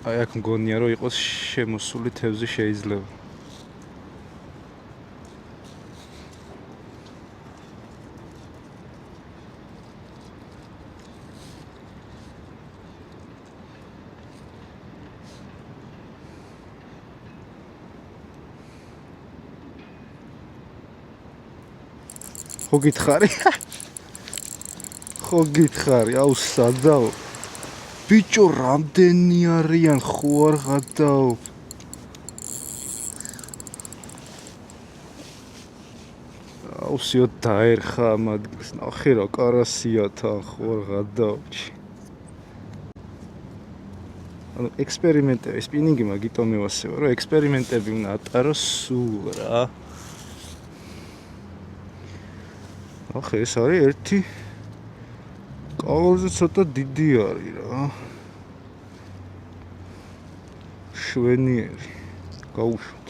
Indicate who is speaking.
Speaker 1: აი აქ მგონია რომ იყოს შემოსული თევზი შეიძლება. ხო გითხარი? ხო გითხარი? აუ სადაო. ბიჭო რამდენი არიან ხო არ გადაო. აუ სიო დაერხა ამ ადგილს. ნახე რა კარასია თან ხო არ გადაო. ანუ ექსპერიმენტები, სპინინგი მაგიტომ მევასება, რომ ექსპერიმენტები უნდა ატაროს სულ რა. ახლა ეს არის ერთი კავალზე ცოტა დიდი არის რა. შვენიერი. გაუშვით.